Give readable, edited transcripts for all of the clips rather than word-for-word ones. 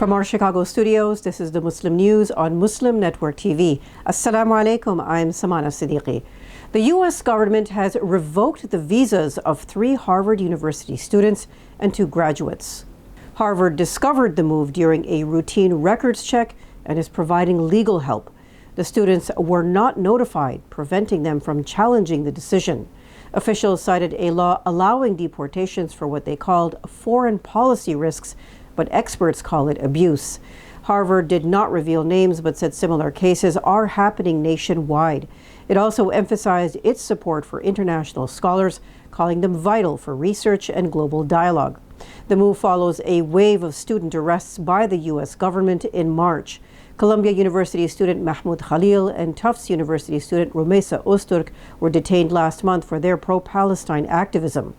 From our Chicago studios, this is the Muslim News on Muslim Network TV. Assalamu alaikum, I'm Samana, Siddiqui. The U.S. government has revoked the visas of 3 Harvard University students and 2 graduates. Harvard discovered the move during a routine records check and is providing legal help. The students were not notified, preventing them from challenging the decision. Officials cited a law allowing deportations for what they called foreign policy risks, but experts call it abuse. Harvard did not reveal names, but said similar cases are happening nationwide. It also emphasized its support for international scholars, calling them vital for research and global dialogue. The move follows a wave of student arrests by the U.S. government in March. Columbia University student Mahmoud Khalil and Tufts University student Rumeysa Öztürk were detained last month for their pro-Palestine activism.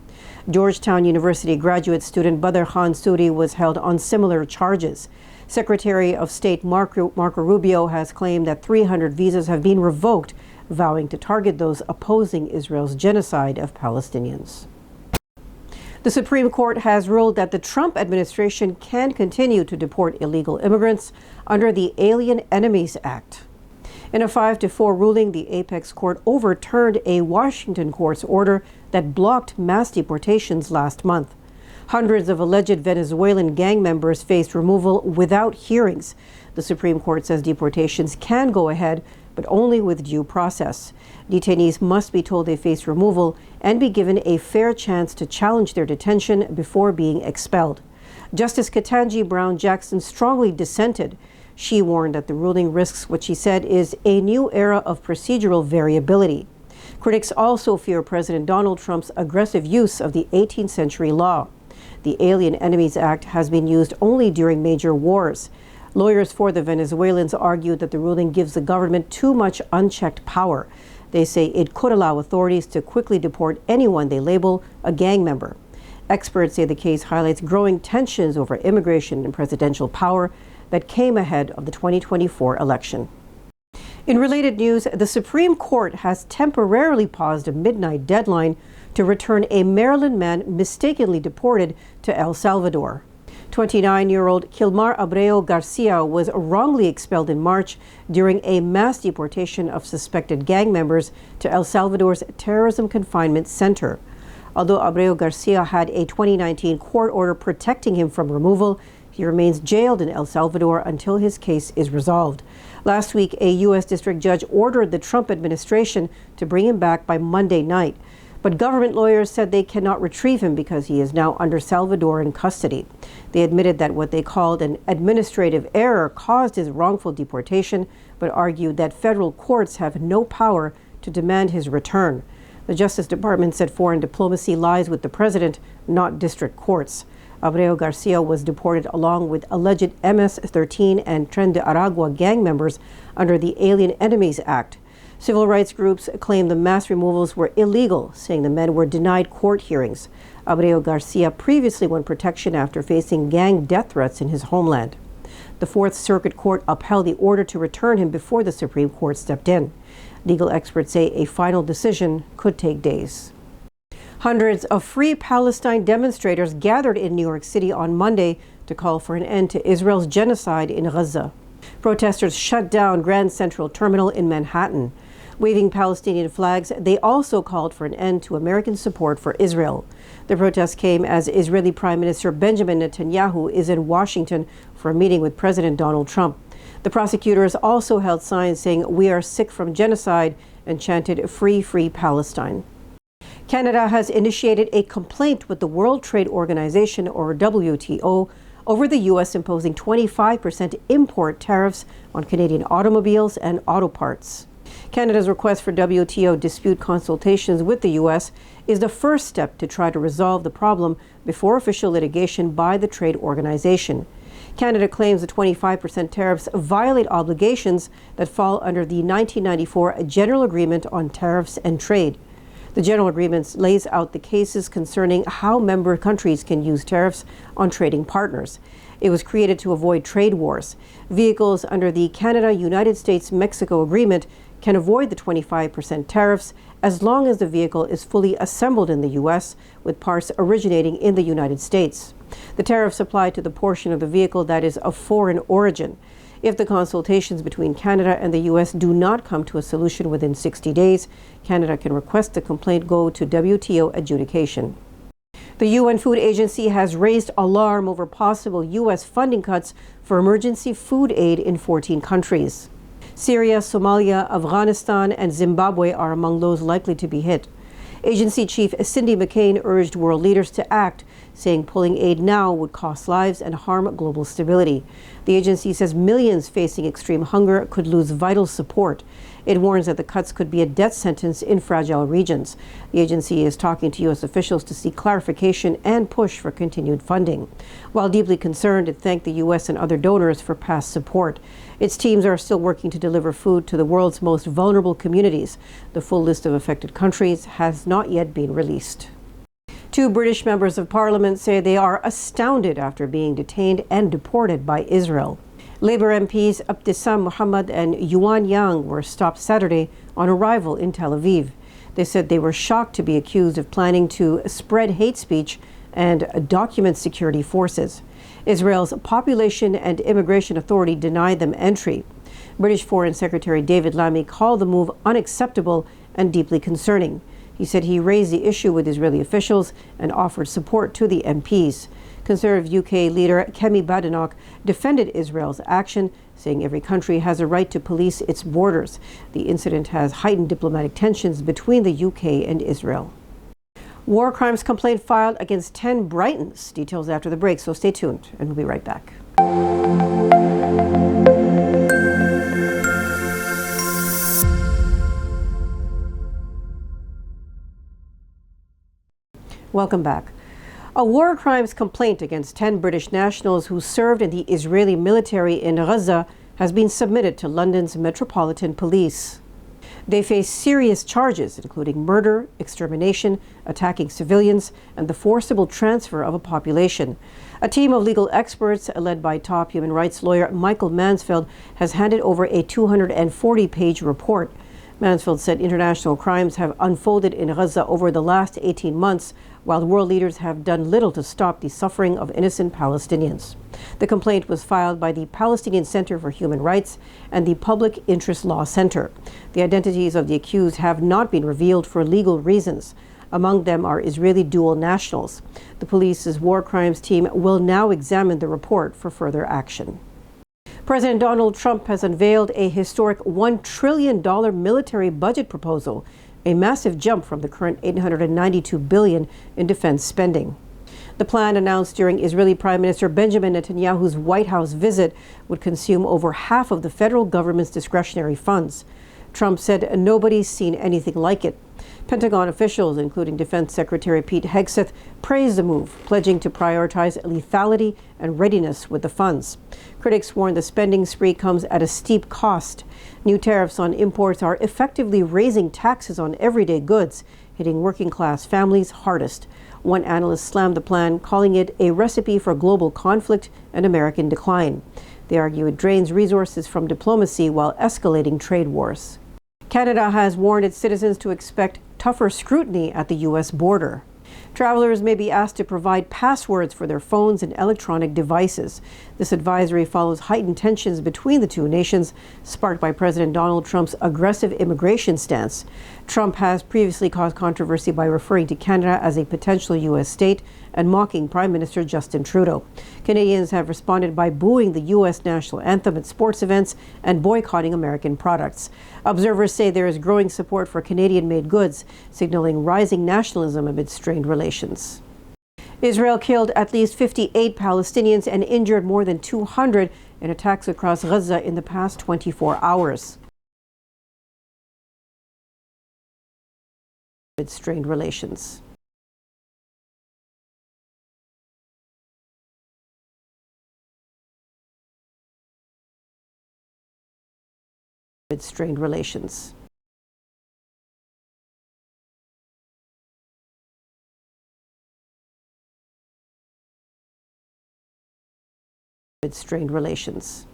Georgetown University graduate student Badr Khan Suri was held on similar charges. Secretary of State Marco Rubio has claimed that 300 visas have been revoked, vowing to target those opposing Israel's genocide of Palestinians. The Supreme Court has ruled that the Trump administration can continue to deport illegal immigrants under the Alien Enemies Act. In a 5-4 ruling, the Apex Court overturned a Washington court's order that blocked mass deportations last month. Hundreds of alleged Venezuelan gang members faced removal without hearings. The Supreme Court says deportations can go ahead, but only with due process. Detainees must be told they face removal and be given a fair chance to challenge their detention before being expelled. Justice Ketanji Brown Jackson strongly dissented. She warned that the ruling risks what she said is a new era of procedural variability. Critics also fear President Donald Trump's aggressive use of the 18th century law. The Alien Enemies Act has been used only during major wars. Lawyers for the Venezuelans argued that the ruling gives the government too much unchecked power. They say it could allow authorities to quickly deport anyone they label a gang member. Experts say the case highlights growing tensions over immigration and presidential power that came ahead of the 2024 election. In related news, the Supreme Court has temporarily paused a midnight deadline to return a Maryland man mistakenly deported to El Salvador. 29-year-old Kilmar Abreu Garcia was wrongly expelled in March during a mass deportation of suspected gang members to El Salvador's Terrorism Confinement Center. Although Abreu Garcia had a 2019 court order protecting him from removal, he remains jailed in El Salvador until his case is resolved. Last week, a U.S. district judge ordered the Trump administration to bring him back by Monday night. But government lawyers said they cannot retrieve him because he is now under Salvadoran custody. They admitted that what they called an administrative error caused his wrongful deportation, but argued that federal courts have no power to demand his return. The Justice Department said foreign diplomacy lies with the president, not district courts. Abreu Garcia was deported along with alleged MS-13 and Tren de Aragua gang members under the Alien Enemies Act. Civil rights groups claim the mass removals were illegal, saying the men were denied court hearings. Abreu Garcia previously won protection after facing gang death threats in his homeland. The Fourth Circuit Court upheld the order to return him before the Supreme Court stepped in. Legal experts say a final decision could take days. Hundreds of Free Palestine demonstrators gathered in New York City on Monday to call for an end to Israel's genocide in Gaza. Protesters shut down Grand Central Terminal in Manhattan. Waving Palestinian flags, they also called for an end to American support for Israel. The protest came as Israeli Prime Minister Benjamin Netanyahu is in Washington for a meeting with President Donald Trump. The prosecutors also held signs saying, "We are sick from genocide," and chanted, "Free, free Palestine." Canada has initiated a complaint with the World Trade Organization, or WTO, over the U.S. imposing 25% import tariffs on Canadian automobiles and auto parts. Canada's request for WTO dispute consultations with the U.S. is the first step to try to resolve the problem before official litigation by the trade organization. Canada claims the 25% tariffs violate obligations that fall under the 1994 General Agreement on Tariffs and Trade. The General Agreement lays out the cases concerning how member countries can use tariffs on trading partners. It was created to avoid trade wars. Vehicles under the Canada-United States-Mexico Agreement can avoid the 25% tariffs as long as the vehicle is fully assembled in the U.S. with parts originating in the United States. The tariffs apply to the portion of the vehicle that is of foreign origin. If the consultations between Canada and the U.S. do not come to a solution within 60 days, Canada can request the complaint go to WTO adjudication. The UN Food Agency has raised alarm over possible U.S. funding cuts for emergency food aid in 14 countries. Syria, Somalia, Afghanistan, and Zimbabwe are among those likely to be hit. Agency Chief Cindy McCain urged world leaders to act, saying pulling aid now would cost lives and harm global stability. The agency says millions facing extreme hunger could lose vital support. It warns that the cuts could be a death sentence in fragile regions. The agency is talking to U.S. officials to seek clarification and push for continued funding. While deeply concerned, it thanked the U.S. and other donors for past support. Its teams are still working to deliver food to the world's most vulnerable communities. The full list of affected countries has not yet been released. Two British members of parliament say they are astounded after being detained and deported by Israel. Labour MPs Abdissam Mohammed and Yuan Yang were stopped Saturday on arrival in Tel Aviv. They said they were shocked to be accused of planning to spread hate speech and document security forces. Israel's Population and Immigration Authority denied them entry. British Foreign Secretary David Lammy called the move unacceptable and deeply concerning. He said he raised the issue with Israeli officials and offered support to the MPs. Conservative UK leader Kemi Badenoch defended Israel's action, saying every country has a right to police its borders. The incident has heightened diplomatic tensions between the UK and Israel. War crimes complaint filed against 10 Britons. Details after the break, so stay tuned, and we'll be right back. Welcome back. A war crimes complaint against 10 British nationals who served in the Israeli military in Gaza has been submitted to London's Metropolitan Police. They face serious charges, including murder, extermination, attacking civilians, and the forcible transfer of a population. A team of legal experts, led by top human rights lawyer Michael Mansfield, has handed over a 240-page report. Mansfield said international crimes have unfolded in Gaza over the last 18 months, while world leaders have done little to stop the suffering of innocent Palestinians. The complaint was filed by the Palestinian Center for Human Rights and the Public Interest Law Center. The identities of the accused have not been revealed for legal reasons. Among them are Israeli dual nationals. The police's war crimes team will now examine the report for further action. President Donald Trump has unveiled a historic $1 trillion military budget proposal, a massive jump from the current $892 billion in defense spending. The plan, announced during Israeli Prime Minister Benjamin Netanyahu's White House visit, would consume over half of the federal government's discretionary funds. Trump said nobody's seen anything like it. Pentagon officials, including Defense Secretary Pete Hegseth, praised the move, pledging to prioritize lethality and readiness with the funds. Critics warn the spending spree comes at a steep cost. New tariffs on imports are effectively raising taxes on everyday goods, hitting working-class families hardest. One analyst slammed the plan, calling it a recipe for global conflict and American decline. They argue it drains resources from diplomacy while escalating trade wars. Canada has warned its citizens to expect tougher scrutiny at the U.S. border. Travelers may be asked to provide passwords for their phones and electronic devices. This advisory follows heightened tensions between the two nations, sparked by President Donald Trump's aggressive immigration stance. Trump has previously caused controversy by referring to Canada as a potential U.S. state and mocking Prime Minister Justin Trudeau. Canadians have responded by booing the U.S. national anthem at sports events and boycotting American products. Observers say there is growing support for Canadian-made goods, signaling rising nationalism amid strained relations. Israel killed at least 58 Palestinians and injured more than 200 in attacks across Gaza in the past 24 hours. Amid strained relations. Strained relations. Strained relations.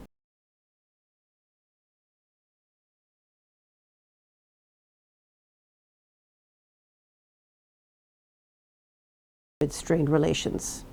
Strained relations.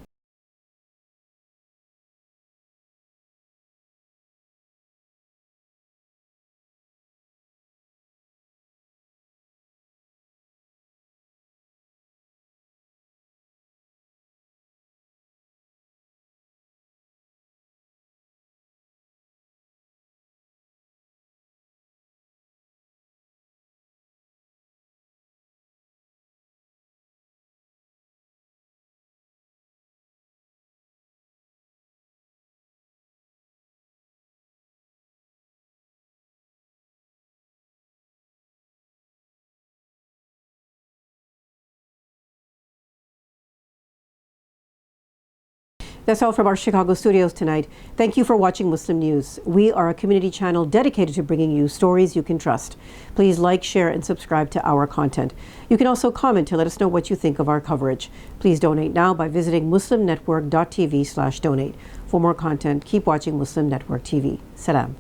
That's all from our Chicago studios tonight. Thank you for watching Muslim News. We are a community channel dedicated to bringing you stories you can trust. Please like, share, and subscribe to our content. You can also comment to let us know what you think of our coverage. Please donate now by visiting muslimnetwork.tv/donate. For more content, keep watching Muslim Network TV. Salam.